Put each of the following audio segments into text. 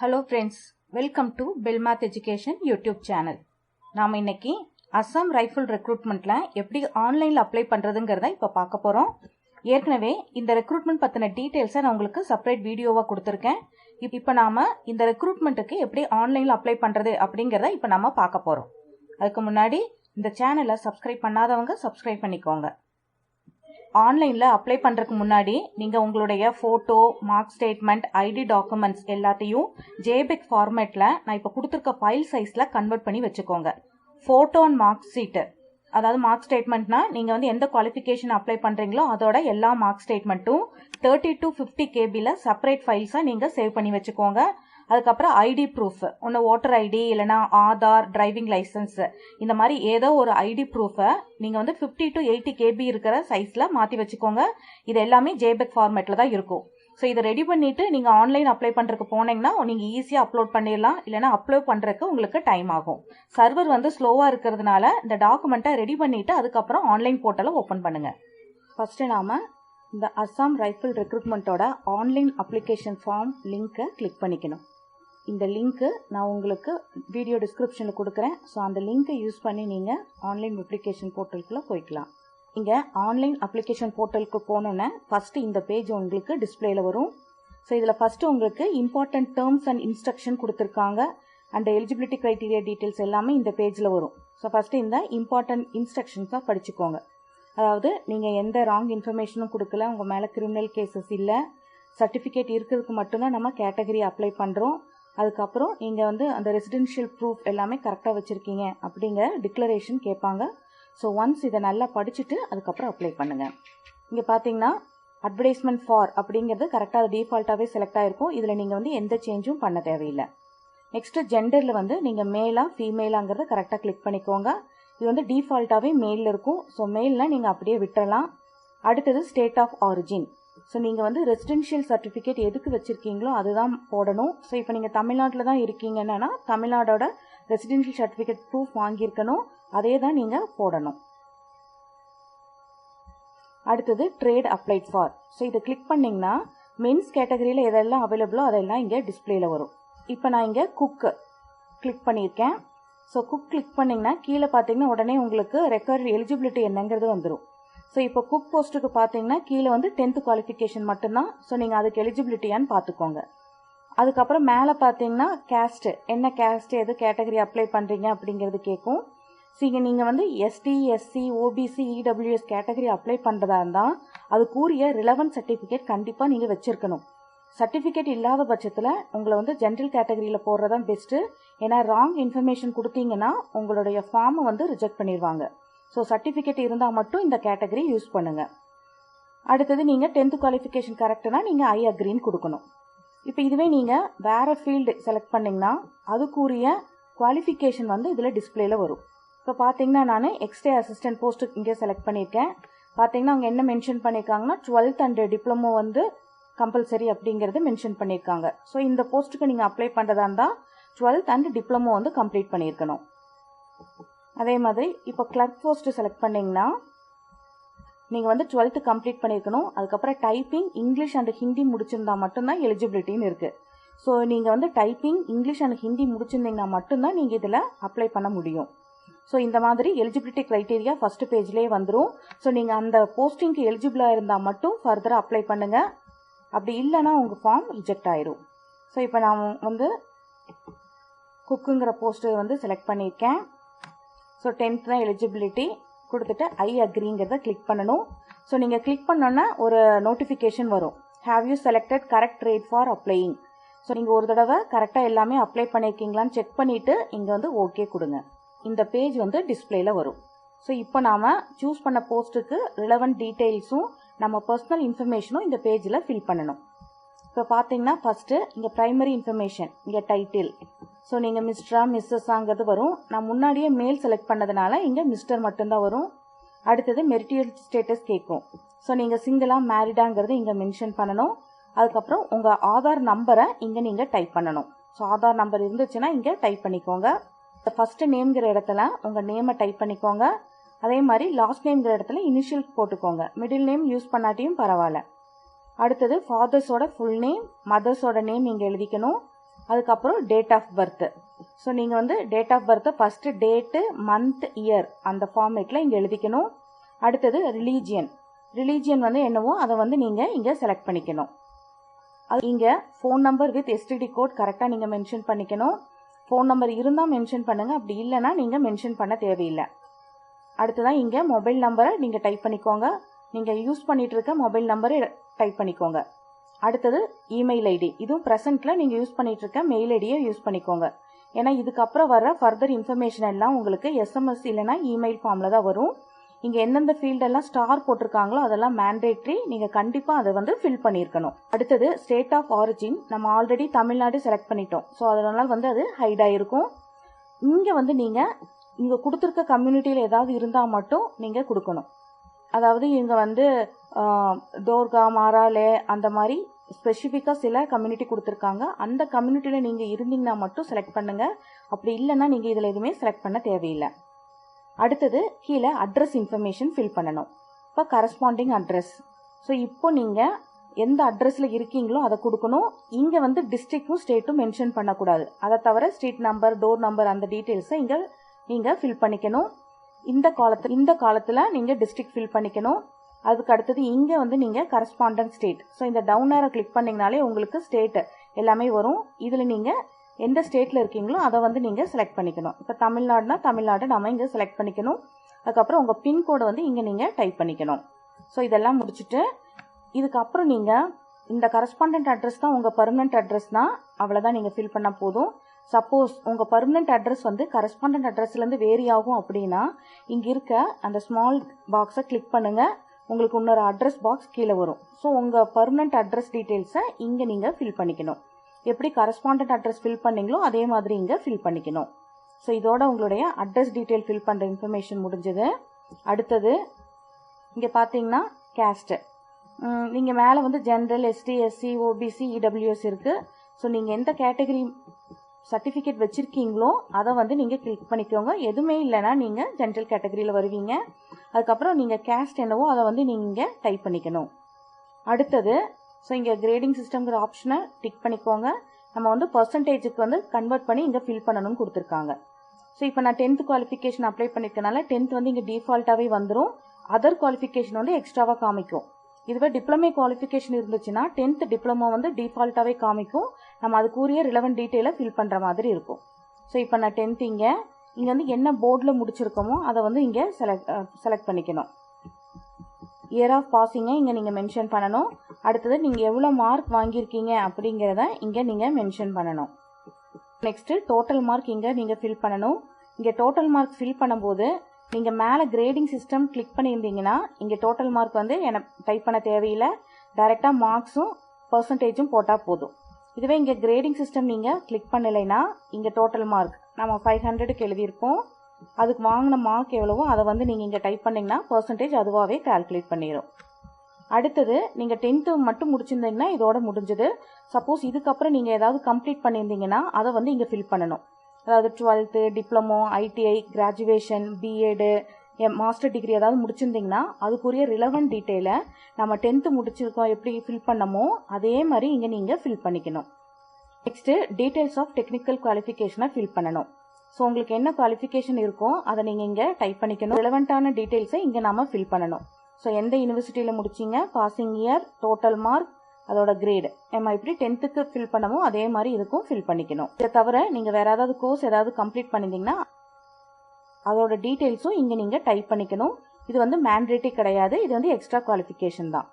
Hello friends, welcome to Bill Math Education YouTube channel. நாம இன்னைக்கு Assam rifle ரெக்ரூட்மெண்ட்ல எப்படி ஆன்லைன்ல அப்ளை பண்றதுங்கிறத இப்ப பார்க்க போறோம். ஏற்கனவே இந்த ரெக்ரூட்மெண்ட் பத்தின டீடைல்ஸை நான் உங்களுக்கு செப்பரேட் வீடியோவா கொடுத்திருக்கேன். இப்ப நாம இந்த ரெக்ரூட்மெண்ட்டுக்கு எப்படி ஆன்லைன்ல அப்ளை பண்றது அப்படிங்கறத இப்ப நாம பார்க்க போறோம். அதுக்கு முன்னாடி இந்த சேனலை சப்ஸ்கிரைப் பண்ணாதவங்க சப்ஸ்கிரைப் பண்ணிக்கோங்க. ஆன்லைனில் அப்ளை பண்ணுறதுக்கு முன்னாடி நீங்கள் உங்களுடைய photo, mark statement, ID documents எல்லாத்தையும் ஜேபிக் ஃபார்மேட்டில் நான் இப்போ கொடுத்துருக்க ஃபைல் சைஸில் கன்வெர்ட் பண்ணி வச்சுக்கோங்க. ஃபோட்டோ அண்ட் மார்க் ஷீட்டு, அதாவது மார்க் ஸ்டேட்மெண்ட்னா நீங்கள் வந்து எந்த குவாலிஃபிகேஷன் அப்ளை பண்ணுறீங்களோ அதோட எல்லா மார்க் ஸ்டேட்மெண்ட்டும் 30 to 50 KBயில் செப்பரேட் ஃபைல்ஸாக நீங்கள் சேவ் பண்ணி வச்சுக்கோங்க. அதுக்கப்புறம் ஐடி ப்ரூஃப், ஒன்று ஓட்டர் ஐடி இல்லைனா ஆதார், டிரைவிங் லைசன்ஸ், இந்த மாதிரி ஏதோ ஒரு ஐடி ப்ரூஃபை நீங்கள் வந்து 50 to 80 KB இருக்கிற சைஸில் மாற்றி வச்சுக்கோங்க. இது எல்லாமே ஜேபெக் ஃபார்மேட்டில் தான் இருக்கும். ஸோ இதை ரெடி பண்ணிவிட்டு நீங்கள் ஆன்லைன் அப்ளை பண்ணுறதுக்கு போனீங்கன்னா நீங்கள் ஈஸியாக அப்லோட் பண்ணிடலாம். இல்லைனா அப்லோட் பண்ணுறதுக்கு உங்களுக்கு டைம் ஆகும். சர்வர் வந்து ஸ்லோவாக இருக்கிறதுனால இந்த டாக்குமெண்ட்டை ரெடி பண்ணிவிட்டு அதுக்கப்புறம் ஆன்லைன் போர்ட்டலை ஓப்பன் பண்ணுங்கள். ஃபஸ்ட்டு நாம் இந்த அசாம் ரைஃபிள் ரெக்ரூட்மெண்ட்டோட ஆன்லைன் அப்ளிகேஷன் ஃபார்ம் லிங்க்கை கிளிக் பண்ணிக்கணும். இந்த லிங்க்கு நான் உங்களுக்கு வீடியோ டிஸ்கிரிப்ஷனில் கொடுக்குறேன். ஸோ அந்த லிங்க்கை யூஸ் பண்ணி நீங்கள் ஆன்லைன் அப்ளிகேஷன் போர்ட்டலுக்குள்ளே போய்க்கலாம். இங்கே ஆன்லைன் அப்ளிகேஷன் போர்ட்டலுக்கு போனோன்னே ஃபஸ்ட்டு இந்த பேஜ் உங்களுக்கு டிஸ்பிளேல வரும். ஸோ இதில் ஃபஸ்ட்டு உங்களுக்கு இம்பார்ட்டன்ட் டேர்ம்ஸ் அண்ட் இன்ஸ்ட்ரக்ஷன் கொடுத்துருக்காங்க. அண்ட் எலிஜிபிலிட்டி க்ரைட்டீரியா டீட்டெயில்ஸ் எல்லாமே இந்த பேஜில் வரும். ஸோ ஃபஸ்ட்டு இந்த இம்பார்ட்டன்ட் இன்ஸ்ட்ரக்ஷன்ஸாக படிச்சுக்கோங்க. அதாவது நீங்கள் எந்த ராங் இன்ஃபர்மேஷனும் கொடுக்கல, உங்கள் மேலே கிரிமினல் கேசஸ் இல்லை, சர்டிஃபிகேட் இருக்கிறதுக்கு மட்டும்தான் நம்ம கேட்டகரி அப்ளை பண்ணுறோம். அதுக்கப்புறம் நீங்கள் வந்து அந்த ரெசிடென்ஷியல் ப்ரூஃப் எல்லாமே கரெக்டாக வச்சுருக்கீங்க அப்படிங்கிற டிக்ளரேஷன் கேட்பாங்க. ஸோ ஒன்ஸ் இதை நல்லா படிச்சுட்டு அதுக்கப்புறம் அப்ளை பண்ணுங்கள். இங்கே பார்த்தீங்கன்னா அட்வர்டைஸ்மெண்ட் ஃபார் அப்படிங்கிறது கரெக்டாக டிஃபால்ட்டாகவே செலக்ட் ஆகிருக்கும். இதில் நீங்கள் வந்து எந்த சேஞ்சும் பண்ண தேவையில்லை. நெக்ஸ்ட்டு ஜெண்டரில் வந்து நீங்கள் மேலா ஃபீமேலாங்கிறத கரெக்டாக கிளிக் பண்ணிக்கோங்க. இது வந்து டிஃபால்ட்டாகவே மெயிலில் இருக்கும். ஸோ மெயிலில் நீங்கள் அப்படியே விட்டுறலாம். அடுத்தது ஸ்டேட் ஆஃப் ஆரிஜின். ஸோ நீங்கள் வந்து ரெசிடென்ஷியல் சர்டிஃபிகேட் எதுக்கு வச்சுருக்கீங்களோ அதுதான் போடணும். ஸோ இப்போ நீங்கள் தமிழ்நாட்டில் தான் இருக்கீங்கன்னா தமிழ்நாடோட ரெசிடென்ஷியல் சர்டிஃபிகேட் ப்ரூஃப் வாங்கியிருக்கணும், அதே தான் நீங்கள் போடணும். அடுத்தது ட்ரேட் அப்ளைட் ஃபார். ஸோ இதை கிளிக் பண்ணிங்கன்னா மென்ஸ் கேட்டகரியில் எதெல்லாம் அவைலபிளோ அதெல்லாம் இங்கே டிஸ்பிளேல வரும். இப்போ நான் இங்கே குக்கு கிளிக் பண்ணியிருக்கேன். ஸோ குக் கிளிக் பண்ணிங்கன்னா கீழே பார்த்தீங்கன்னா உடனே உங்களுக்கு ரெக்வயர்ட் எலிஜிபிலிட்டி என்னங்கிறது வந்துடும். ஸோ இப்போ குக் போஸ்ட்டுக்கு பார்த்தீங்கன்னா கீழே வந்து 10th குவாலிஃபிகேஷன் மட்டும்தான். ஸோ நீங்கள் அதுக்கு எலிஜிபிலிட்டியான்னு பார்த்துக்கோங்க. அதுக்கப்புறம் மேலே பார்த்தீங்கன்னா கேஸ்ட்டு, என்ன கேஸ்ட்டு எது கேட்டகரி அப்ளை பண்ணுறீங்க அப்படிங்கிறது கேட்கும். ஸோ நீங்கள் வந்து ST, SC, OBC, EWS category apply பண்ணுறதா இருந்தால் அதுக்குரிய ரிலவன்ட் சர்டிஃபிகேட் கண்டிப்பாக நீங்கள் வச்சுருக்கணும். சர்டிஃபிகேட் இல்லாத பட்சத்தில் உங்களை வந்து ஜென்ரல் கேட்டகரியில் போடுறதான் பெஸ்ட்டு. ஏன்னா ராங் இன்ஃபர்மேஷன் கொடுத்தீங்கன்னா உங்களுடைய ஃபார்மை வந்து ரிஜெக்ட் பண்ணிடுவாங்க. ஸோ சர்டிஃபிகேட் இருந்தால் மட்டும் இந்த கேட்டகரி யூஸ் பண்ணுங்கள். அடுத்தது நீங்கள் 10th குவாலிஃபிகேஷன் கரெக்டுனா நீங்கள் ஐ அக்ரின்னு கொடுக்கணும். இப்போ இதுவே நீங்கள் வேறு ஃபீல்டு செலக்ட் பண்ணிங்கன்னா அதுக்குரிய குவாலிஃபிகேஷன் வந்து இதில் டிஸ்பிளேல வரும். இப்போ பார்த்தீங்கன்னா நான் எக்ஸ்ரே அசிஸ்டன்ட் போஸ்ட்டுக்கு இங்கே செலக்ட் பண்ணியிருக்கேன். பார்த்தீங்கன்னா அவங்க என்ன மென்ஷன் பண்ணியிருக்காங்கன்னா 12th அண்ட் டிப்ளமோ வந்து கம்பல்சரி அப்படிங்கிறது மென்ஷன் பண்ணியிருக்காங்க. ஸோ இந்த போஸ்ட்டுக்கு நீங்கள் அப்ளை பண்ணுறதா இருந்தால் 12th அண்ட் டிப்ளமோ வந்து கம்ப்ளீட் பண்ணியிருக்கணும். அதே மாதிரி இப்போ கிளர்க் போஸ்ட்டு செலக்ட் பண்ணிங்கன்னா நீங்கள் வந்து 12th கம்ப்ளீட் பண்ணியிருக்கணும். அதுக்கப்புறம் டைப்பிங் இங்கிலீஷ் அண்ட் ஹிந்தி முடிச்சிருந்தா மட்டும்தான் எலிஜிபிலிட்டின்னு இருக்குது. ஸோ நீங்கள் வந்து டைப்பிங் இங்கிலீஷ் அண்ட் ஹிந்தி முடிச்சிருந்தீங்கன்னா மட்டும்தான் நீங்கள் இதில் அப்ளை பண்ண முடியும். ஸோ இந்த மாதிரி எலிஜிபிலிட்டி க்ரைட்டீரியா ஃபஸ்ட்டு பேஜ்லேயே வந்துடும். ஸோ நீங்கள் அந்த போஸ்டிங்க்கு எலிஜிபிளாக இருந்தால் மட்டும் ஃபர்தராக அப்ளை பண்ணுங்கள். அப்படி இல்லைன்னா உங்கள் ஃபார்ம் ரிஜெக்ட் ஆயிடும். ஸோ இப்போ நான் வந்து குக்குங்கிற போஸ்ட்டு வந்து செலக்ட் பண்ணியிருக்கேன். ஸோ 10th தான் எலிஜிபிலிட்டி கொடுத்துட்டு ஐ அக்ரிங்கிறத கிளிக் பண்ணணும். ஸோ நீங்கள் கிளிக் பண்ணோன்னா ஒரு நோட்டிஃபிகேஷன் வரும், have you selected correct rate for applying. So நீங்கள் ஒரு தடவை கரெக்டாக எல்லாமே அப்ளை பண்ணியிருக்கீங்களான்னு செக் பண்ணிவிட்டு இங்கே வந்து ஓகே கொடுங்க. இந்த பேஜ் வந்து டிஸ்பிளேல வரும். ஸோ இப்போ நாம் சூஸ் பண்ண போஸ்ட்டுக்கு ரிலவெண்ட் டீட்டெயில்ஸும் நம்ம பர்சனல் இன்ஃபர்மேஷனும் இந்த பேஜில் ஃபில் பண்ணணும். இப்போ பார்த்தீங்கன்னா ஃபஸ்ட்டு இங்கே ப்ரைமரி இன்ஃபர்மேஷன், இங்கே டைட்டில். ஸோ நீங்கள் மிஸ்டரா மிஸ்ஸஸாங்கிறது வரும். நான் முன்னாடியே மேல் செலக்ட் பண்ணதுனால இங்கே மிஸ்டர் மட்டும்தான் வரும். அடுத்தது மெரிட்டல் ஸ்டேட்டஸ் கேட்கும். ஸோ நீங்கள் சிங்கிளாக மேரிடாங்கிறது இங்கே மென்ஷன் பண்ணணும். அதுக்கப்புறம் உங்கள் ஆதார் நம்பரை இங்கே நீங்கள் டைப் பண்ணணும். ஸோ ஆதார் நம்பர் இருந்துச்சுன்னா இங்கே டைப் பண்ணிக்கோங்க. ஃபஸ்ட்டு நேம்ங்கிற இடத்துல உங்கள் நேமை டைப் பண்ணிக்கோங்க. அதே மாதிரி லாஸ்ட் நேம்ங்கிற இடத்துல இனிஷியல் போட்டுக்கோங்க. மிடில் நேம் யூஸ் பண்ணாட்டியும் பரவாயில்ல. அடுத்தது ஃபாதர்ஸோட ஃபுல் நேம், மதர்ஸோட நேம் இங்கே எழுதிக்கணும். அதுக்கப்புறம் டேட் ஆஃப் பர்த். ஸோ நீங்கள் வந்து டேட் ஆஃப் பர்த்தை ஃபஸ்ட்டு டேட்டு மந்த் இயர் அந்த ஃபார்மேட்டில் இங்கே எழுதிக்கணும். அடுத்தது ரிலீஜியன் வந்து என்னவோ அதை வந்து நீங்கள் இங்கே செலக்ட் பண்ணிக்கணும். அது இங்கே phone number with STD code கரெக்டாக நீங்கள் மென்ஷன் பண்ணிக்கணும். ஃபோன் நம்பர் இருந்தால் மென்ஷன் பண்ணுங்கள், அப்படி இல்லைன்னா நீங்கள் மென்ஷன் பண்ண தேவையில்லை. அடுத்ததான் இங்கே மொபைல் நம்பரை நீங்கள் டைப் பண்ணிக்கோங்க. நீங்கள் யூஸ் பண்ணிகிட்டு இருக்க மொபைல் நம்பரை டைப் பண்ணிக்கோங்க. அடுத்தது இமெயில் ஐடி, இதுவும் ப்ரெசென்ட்டில் நீங்கள் யூஸ் பண்ணிகிட்டு இருக்க மெயில் ஐடியை யூஸ் பண்ணிக்கோங்க. ஏன்னா இதுக்கப்புறம் வர ஃபர்தர் இன்ஃபர்மேஷன் எல்லாம் உங்களுக்கு எஸ்எம்எஸ் இல்லைனா இமெயில் ஃபார்மில் தான் வரும். இங்கே எந்தெந்த ஃபீல்டெல்லாம் ஸ்டார் போட்டிருக்காங்களோ அதெல்லாம் மேண்டேட்ரி, நீங்கள் கண்டிப்பாக அதை வந்து ஃபில் பண்ணியிருக்கணும். அடுத்தது ஸ்டேட் ஆஃப் ஆரிஜின், நம்ம ஆல்ரெடி தமிழ்நாடு செலக்ட் பண்ணிட்டோம். ஸோ அதனால் வந்து அது ஹைட் ஆகிருக்கும். இங்கே வந்து நீங்கள் கொடுத்துருக்க கம்யூனிட்டியில் ஏதாவது இருந்தால் மட்டும் நீங்கள் கொடுக்கணும். அதாவது இங்கே வந்து டோர்கா, மாராலே அந்த மாதிரி ஸ்பெசிஃபிக்காக சில கம்யூனிட்டி கொடுத்துருக்காங்க. அந்த கம்யூனிட்டியில் நீங்கள் இருந்தீங்கன்னா மட்டும் செலக்ட் பண்ணுங்கள். அப்படி இல்லைன்னா நீங்கள் இதில் எதுவுமே செலக்ட் பண்ண தேவையில்லை. அடுத்தது கீழே அட்ரஸ் இன்ஃபர்மேஷன் ஃபில் பண்ணணும். இப்போ கரஸ்பாண்டிங் அட்ரஸ். ஸோ இப்போ நீங்கள் எந்த அட்ரஸில் இருக்கீங்களோ அதை கொடுக்கணும். இங்கே வந்து டிஸ்ட்ரிக்டும் ஸ்டேட்டும் மென்ஷன் பண்ணக்கூடாது. அதை தவிர ஸ்ட்ரீட் நம்பர், டோர் நம்பர் அந்த டீட்டெயில்ஸை இங்கே நீங்கள் ஃபில் பண்ணிக்கணும். இந்த காலத்தில் நீங்கள் டிஸ்ட்ரிக்ட் ஃபில் பண்ணிக்கணும். அதுக்கு அடுத்தது இங்கே வந்து நீங்கள் கரஸ்பாண்டன்ட் ஸ்டேட். ஸோ இந்த டவுன் ஏரோ கிளிக் பண்ணிங்கனாலே உங்களுக்கு ஸ்டேட் எல்லாமே வரும். இதில் நீங்கள் எந்த ஸ்டேட்டில் இருக்கீங்களோ அதை வந்து நீங்கள் செலக்ட் பண்ணிக்கணும். இப்போ தமிழ்நாடுனா தமிழ்நாடு நம்ம இங்கே செலக்ட் பண்ணிக்கணும். அதுக்கப்புறம் உங்கள் பின்கோடை வந்து இங்கே நீங்கள் டைப் பண்ணிக்கணும். ஸோ இதெல்லாம் முடிச்சுட்டு இதுக்கப்புறம் நீங்கள் இந்த கரஸ்பாண்டன்ட் அட்ரஸ் தான் உங்கள் பர்மனெண்ட் அட்ரஸ் தான், அவ்வளோதான் நீங்கள் ஃபில் பண்ணால் போதும். சப்போஸ் உங்கள் பர்மனெண்ட் அட்ரஸ் வந்து கரஸ்பாண்டன்ட் அட்ரஸ்லேருந்து வேரி ஆகும் அப்படின்னா இங்கே இருக்க அந்த ஸ்மால் பாக்ஸை கிளிக் பண்ணுங்கள். உங்களுக்கு இன்னொரு அட்ரஸ் பாக்ஸ் கீழே வரும். ஸோ உங்கள் பர்மனெண்ட் அட்ரஸ் டீட்டெயில்ஸை இங்கே நீங்கள் ஃபில் பண்ணிக்கணும். எப்படி கரஸ்பாண்டன்ட் அட்ரஸ் ஃபில் பண்ணீங்களோ அதே மாதிரி இங்கே ஃபில் பண்ணிக்கணும். ஸோ இதோட உங்களுடைய அட்ரஸ் டீட்டெயில் ஃபில் பண்ணுற இன்ஃபர்மேஷன் முடிஞ்சது. அடுத்தது இங்கே பார்த்தீங்கன்னா கேஸ்ட்டு. நீங்கள் மேலே வந்து general, ST, SC, OBC, EWS இருக்குது. ஸோ நீங்கள் எந்த கேட்டகரி சர்டிஃபிகேட் வச்சுருக்கீங்களோ அதை வந்து நீங்கள் கிளிக் பண்ணிக்கோங்க. எதுவுமே இல்லைன்னா நீங்கள் ஜென்ரல் கேட்டகரியில் வருவீங்க. அதுக்கப்புறம் நீங்கள் கேஸ்ட் என்னவோ அதை வந்து நீங்கள் டைப் பண்ணிக்கணும். அடுத்தது ஸோ இங்கே கிரேடிங் சிஸ்டம்ங்கிற ஆப்ஷனை டிக் பண்ணிக்கோங்க. நம்ம வந்து பர்சன்டேஜுக்கு வந்து கன்வெர்ட் பண்ணி இங்கே ஃபில் பண்ணணும்னு கொடுத்துருக்காங்க. ஸோ இப்போ நான் 10th குவாலிஃபிகேஷன் அப்ளை பண்ணியிருக்கனால 10th வந்து இங்கே டிஃபால்ட்டாகவே வந்துடும். அதர் குவாலிஃபிகேஷன் வந்து எக்ஸ்ட்ராவாக காமிக்கும். இதுவே டிப்ளமே குவாலிஃபிகேஷன் இருந்துச்சுன்னா 10th டிப்ளமோ வந்து டிஃபால்ட்டாகவே காமிக்கும். நம்ம அதுக்குரிய ரிலவெண்ட் டீட்டெயிலை ஃபில் பண்ணுற மாதிரி இருக்கும். ஸோ இப்போ நான் 10th இங்கே வந்து என்ன போர்டில் முடிச்சிருக்கோமோ அதை வந்து இங்கே செலக்ட் பண்ணிக்கணும். இயர் ஆஃப் பாசிங்கை இங்கே நீங்கள் மென்ஷன் பண்ணணும். அடுத்தது நீங்கள் எவ்வளோ மார்க் வாங்கியிருக்கீங்க அப்படிங்கிறத இங்கே நீங்கள் மென்ஷன் பண்ணணும். நெக்ஸ்ட்டு டோட்டல் மார்க் இங்கே நீங்கள் ஃபில் பண்ணணும். இங்கே டோட்டல் மார்க் ஃபில் பண்ணும்போது நீங்கள் மேலே கிரேடிங் சிஸ்டம் கிளிக் பண்ணியிருந்தீங்கன்னா இங்கே டோட்டல் மார்க் வந்து எனக்கு டைப் பண்ண தேவையில்லை. டைரெக்டாக மார்க்ஸும் பர்சன்டேஜும் போட்டால் போதும். இதுவே இங்கே கிரேடிங் சிஸ்டம் நீங்கள் கிளிக் பண்ணலைன்னா இங்கே டோட்டல் மார்க் நம்ம 500க்கு எழுதியிருப்போம். அதுக்கு வாங்கின மார்க் எவ்வளவோ அதை வந்து நீங்கள் இங்கே டைப் பண்ணிங்கன்னா பர்சன்டேஜ் அதுவாகவே கால்குலேட் பண்ணிடும். அடுத்தது நீங்கள் 10th மட்டும் முடிச்சிருந்தீங்கன்னா இதோட முடிஞ்சது. சப்போஸ் இதுக்கப்புறம் நீங்கள் ஏதாவது கம்ப்ளீட் பண்ணியிருந்தீங்கன்னா அதை வந்து இங்கே ஃபில் பண்ணணும். அதாவது 12th, diploma, ITI, graduation, BEd, master degree ஏதாவது முடிச்சிருந்தீங்கன்னா அதுக்குரிய ரிலவெண்ட் டீட்டெயிலை நம்ம 10th முடிச்சிருக்கோம் எப்படி ஃபில் பண்ணமோ அதே மாதிரி இங்கே நீங்கள் ஃபில் பண்ணிக்கணும். நெக்ஸ்ட்டு டீட்டெயில்ஸ் ஆஃப் டெக்னிக்கல் குவாலிஃபிகேஷனை ஃபில் பண்ணணும். ஸோ உங்களுக்கு என்ன குவாலிஃபிகேஷன் இருக்கோ அதை நீங்கள் இங்கே டைப் பண்ணிக்கணும். ரிலவெண்ட்டான டீட்டெயில்ஸை இங்கே நாம் ஃபில் பண்ணணும். ஸோ எந்த யூனிவர்சிட்டியில் முடிச்சிங்க, பாசிங் இயர், டோட்டல் மார்க், அதோட கிரேடு நம்ம இப்படி 10th ஃபில் பண்ணமோ அதே மாதிரி இதுக்கும் ஃபில் பண்ணிக்கணும். இதை தவிர நீங்கள் வேறு ஏதாவது கோர்ஸ் ஏதாவது கம்ப்ளீட் பண்ணியிருந்தீங்கன்னா அதோட டீட்டெயில்ஸும் இங்கே நீங்கள் டைப் பண்ணிக்கணும். இது வந்து மேண்டேட்டரி கிடையாது, இது வந்து எக்ஸ்ட்ரா குவாலிஃபிகேஷன் தான்.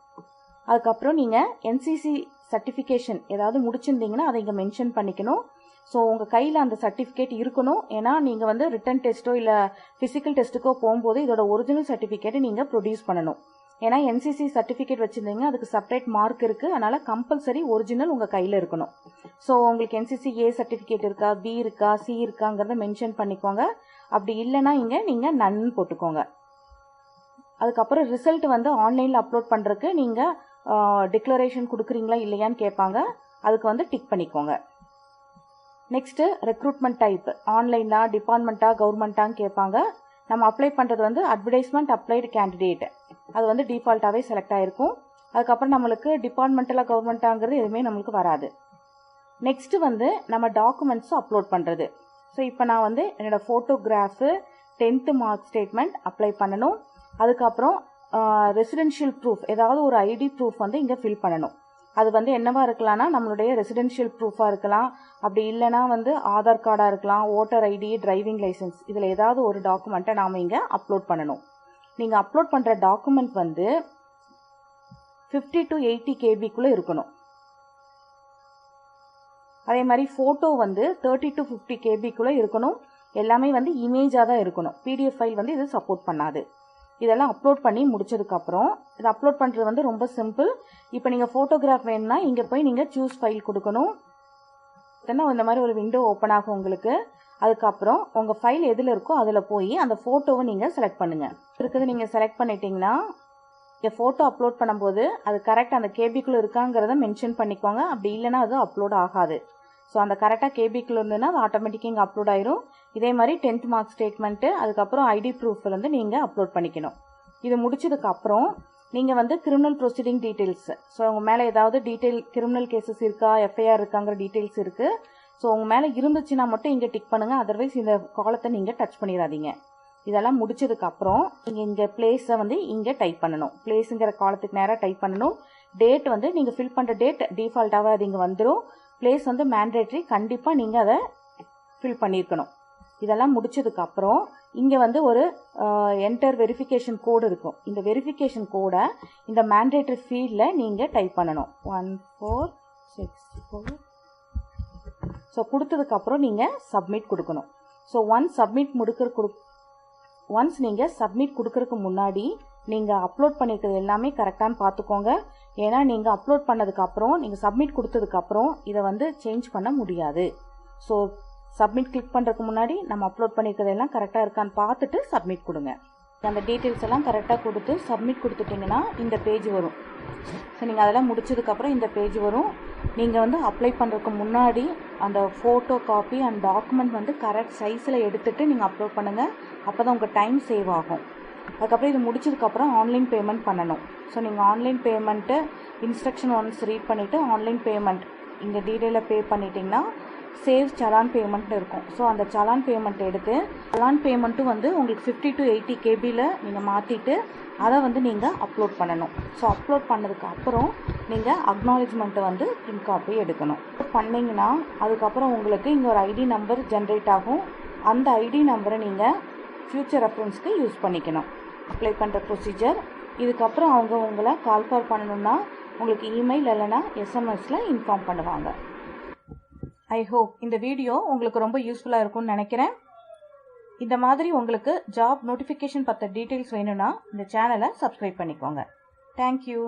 அதுக்கப்புறம் நீங்கள் என்சிசி சர்டிஃபிகேஷன் ஏதாவது முடிச்சிருந்தீங்கன்னா அதை இங்கே மென்ஷன் பண்ணிக்கணும். ஸோ உங்கள் கையில் அந்த சர்டிஃபிகேட் இருக்கணும். ஏன்னா நீங்கள் வந்து ரிட்டன் டெஸ்ட்டோ இல்லை ஃபிசிக்கல் டெஸ்ட்டுக்கோ போகும்போது இதோட ஒரிஜினல் சர்டிஃபிகேட்டை நீங்கள் ப்ரொடியூஸ் பண்ணணும். ஏன்னா என்சிசி சர்டிஃபிகேட் வச்சுருந்தீங்கன்னா அதுக்கு செப்பரேட் மார்க் இருக்குது. அதனால் கம்பல்சரி ஒரிஜினல் உங்கள் கையில் இருக்கணும். ஸோ உங்களுக்கு என்சிசி ஏ சர்டிஃபிகேட் இருக்கா, பி இருக்கா, சி இருக்காங்கிறத மென்ஷன் பண்ணிக்கோங்க. அப்படி இல்லைன்னா இங்கே நீங்கள் நன்னு போட்டுக்கோங்க. அதுக்கப்புறம் ரிசல்ட் வந்து ஆன்லைனில் அப்லோட் பண்ணுறதுக்கு நீங்கள் டிக்ளரேஷன் கொடுக்குறீங்களா இல்லையான்னு கேட்பாங்க. அதுக்கு வந்து டிக் பண்ணிக்கோங்க. நெக்ஸ்ட்டு ரெக்ரூட்மெண்ட் டைப், ஆன்லைனா, டிபார்ட்மெண்ட்டா, கவர்மெண்ட்டான்னு கேட்பாங்க. நம்ம அப்ளை பண்ணுறது வந்து அட்வர்டைஸ்மெண்ட் அப்ளைடு கேண்டிடேட், அது வந்து டிஃபால்ட்டாகவே செலக்ட் ஆகிருக்கும். அதுக்கப்புறம் நம்மளுக்கு டிபார்ட்மெண்ட்டில் கவர்மெண்ட்டாங்கிறது எதுவுமே நம்மளுக்கு வராது. நெக்ஸ்ட்டு வந்து நம்ம டாக்குமெண்ட்ஸும் அப்லோட் பண்ணுறது. ஸோ இப்போ நான் வந்து என்னோடய photograph, 10th mark statement apply பண்ணணும். அதுக்கப்புறம் ரெசிடென்ஷியல் ப்ரூஃப், ஏதாவது ஒரு ஐடி ப்ரூஃப் வந்து இங்கே ஃபில் பண்ணணும். அது வந்து என்னவா இருக்கலாம்னா நம்மளுடைய ரெசிடென்ஷியல் ப்ரூஃபாக இருக்கலாம், அப்படி இல்லைனா வந்து ஆதார் கார்டாக இருக்கலாம், ஓட்டர் ஐடி, டிரைவிங் லைசன்ஸ், இதில் ஏதாவது ஒரு டாக்குமெண்ட்டை நாம் இங்கே அப்லோட் பண்ணணும். நீங்கள் அப்லோட் பண்ணுற டாக்குமெண்ட் வந்து 50 to 80 கேபிக்குள்ளே இருக்கணும். அதே மாதிரி ஃபோட்டோ வந்து 30 to 50 கேபிக்குள்ளே இருக்கணும். எல்லாமே வந்து இமேஜாக தான் இருக்கணும். பிடிஎஃப் ஃபைல் வந்து இது சப்போர்ட் பண்ணாது. இதெல்லாம் அப்லோட் பண்ணி முடிச்சதுக்கப்புறம், இது அப்லோட் பண்ணுறது வந்து ரொம்ப சிம்பிள். இப்போ நீங்கள் ஃபோட்டோகிராஃப் வேணும்னா இங்கே போய் நீங்கள் சூஸ் ஃபைல் கொடுக்கணும். இந்த மாதிரி ஒரு விண்டோ ஓப்பன் ஆகும் உங்களுக்கு. அதுக்கப்புறம் உங்கள் ஃபைல் எதில் இருக்கோ அதில் போய் அந்த ஃபோட்டோவை நீங்கள் செலக்ட் பண்ணுங்கள். இருக்கிறது நீங்கள் செலக்ட் பண்ணிட்டீங்கன்னா இங்கே ஃபோட்டோ அப்லோட் பண்ணும்போது அது கரெக்ட் அந்த கேபிக்குள்ளே இருக்காங்கிறத மென்ஷன் பண்ணிக்கோங்க. அப்படி இல்லைனா அது அப்லோட் ஆகாது. ஸோ அந்த கரெக்டாக கேபிக்குள்ளே இருந்ததுன்னா அது ஆட்டோமேட்டிக்காக இங்கே அப்லோட் ஆயிரும். இதே மாதிரி 10th மார்க் ஸ்டேட்மெண்ட்டு, அதுக்கப்புறம் ஐடி ப்ரூஃப் வந்து நீங்கள் அப்லோட் பண்ணிக்கணும். இது முடிச்சதுக்கப்புறம் நீங்கள் வந்து கிரிமினல் ப்ரொசீடிங் டீட்டெயில்ஸ், ஸோ உங்கள் மேலே ஏதாவது கிரிமினல் கேசஸ் இருக்கா, எஃப்ஐஆர் இருக்காங்கிற டீட்டெயில்ஸ் இருக்குது. ஸோ உங்கள் மேலே இருந்துச்சுன்னா மட்டும் இங்கே டிக் பண்ணுங்கள். அதர்வைஸ் இந்த காலத்தை நீங்கள் டச் பண்ணிடாதீங்க. இதெல்லாம் முடிச்சதுக்கப்புறம் நீங்கள் இங்கே பிளேஸை வந்து இங்கே டைப் பண்ணணும். பிளேஸுங்கிற காலத்துக்கு நேராக டைப் பண்ணணும். டேட் வந்து நீங்கள் ஃபில் பண்ணுற டேட் டிஃபால்ட்டாகவே அது இங்கே வந்துடும். பிளேஸ் வந்து மேண்டேட்ரி, கண்டிப்பாக நீங்கள் அதை ஃபில் பண்ணியிருக்கணும். இதெல்லாம் முடிச்சதுக்கப்புறம் இங்கே வந்து ஒரு என்டர் வெரிஃபிகேஷன் கோடு இருக்கும். இந்த வெரிஃபிகேஷன் கோடை இந்த மேண்டேட்ரி ஃபீல்டில் நீங்கள் டைப் பண்ணணும். 1464. ஸோ கொடுத்ததுக்கப்புறம் நீங்கள் சப்மிட் கொடுக்கணும். ஸோ ஒன்ஸ் நீங்கள் சப்மிட் கொடுக்கறதுக்கு முன்னாடி நீங்கள் அப்லோட் பண்ணியிருக்கிறது எல்லாமே கரெக்டானு பார்த்துக்கோங்க. ஏன்னா நீங்கள் அப்லோட் பண்ணதுக்கப்புறம், நீங்கள் சப்மிட் கொடுத்ததுக்கப்புறம் இதை வந்து சேஞ்ச் பண்ண முடியாது. ஸோ சப்மிட் கிளிக் பண்ணுறதுக்கு முன்னாடி நம்ம அப்லோட் பண்ணியிருக்கிறது எல்லாம் கரெக்டாக இருக்கான்னு பார்த்துட்டு சப்மிட் கொடுங்க. அந்த டீட்டெயில்ஸ் எல்லாம் கரெக்டாக கொடுத்து சப்மிட் கொடுத்துட்டிங்கன்னா இந்த பேஜ் வரும். ஸோ நீங்கள் அதெல்லாம் முடிச்சதுக்கப்புறம் இந்த பேஜ் வரும். நீங்கள் வந்து அப்ளை பண்ணுறதுக்கு முன்னாடி அந்த ஃபோட்டோ காப்பி அண்ட் டாக்குமெண்ட் வந்து கரெக்ட் சைஸில் எடுத்துகிட்டு நீங்கள் அப்லோட் பண்ணுங்கள். அப்போ தான் உங்கள் டைம் சேவ் ஆகும். அதுக்கப்புறம் இது முடிச்சதுக்கப்புறம் ஆன்லைன் பேமெண்ட் பண்ணணும். ஸோ நீங்கள் online payment instruction once read பண்ணிவிட்டு ஆன்லைன் பேமெண்ட் இங்கே டீட்டெயிலாக பே பண்ணிட்டீங்கன்னா சேவ் சலான் பேமெண்ட்னு இருக்கும். ஸோ அந்த சலான் பேமெண்ட் எடுத்து சலான் பேமெண்ட்டும் வந்து உங்களுக்கு 50 to 80 கேபியில் நீங்கள் மாற்றிட்டு அதை வந்து நீங்கள் அப்லோட் பண்ணணும். ஸோ அப்லோட் பண்ணதுக்கு அப்புறம் நீங்கள் அக்னாலேஜ்மெண்ட்டை வந்து பிரிண்ட் காப்பி எடுக்கணும். பண்ணிங்கன்னா அதுக்கப்புறம் உங்களுக்கு இங்கே ஒரு ஐடி நம்பர் ஜென்ரேட் ஆகும். அந்த ஐடி நம்பரை நீங்கள் ஃப்யூச்சர் ரெஃபரன்ஸ்க்கு யூஸ் பண்ணிக்கணும். அப்ளை பண்ணுற ப்ரொசீஜர். இதுக்கப்புறம் அவங்க உங்களை கால் பண்ணணுன்னா உங்களுக்கு இமெயில் இல்லைன்னா எஸ்எம்எஸில் இன்ஃபார்ம் பண்ணுவாங்க. ஐ ஹோப் இந்த வீடியோ உங்களுக்கு ரொம்ப யூஸ்ஃபுல்லாக இருக்கும்னு நினைக்கிறேன். இந்த மாதிரி உங்களுக்கு ஜாப் நோட்டிஃபிகேஷன் பற்றின டீட்டெயில்ஸ் வேணும்னா இந்த சேனலை சப்ஸ்கிரைப் பண்ணிக்கோங்க. தேங்க்யூ.